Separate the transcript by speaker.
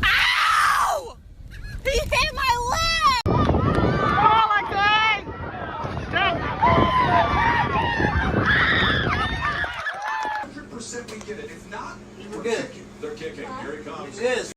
Speaker 1: Ow! He hit my leg!
Speaker 2: Oh my God!
Speaker 3: 100% we get it. If not,
Speaker 4: We're good.
Speaker 3: they're kicking. Here he comes.
Speaker 4: It is.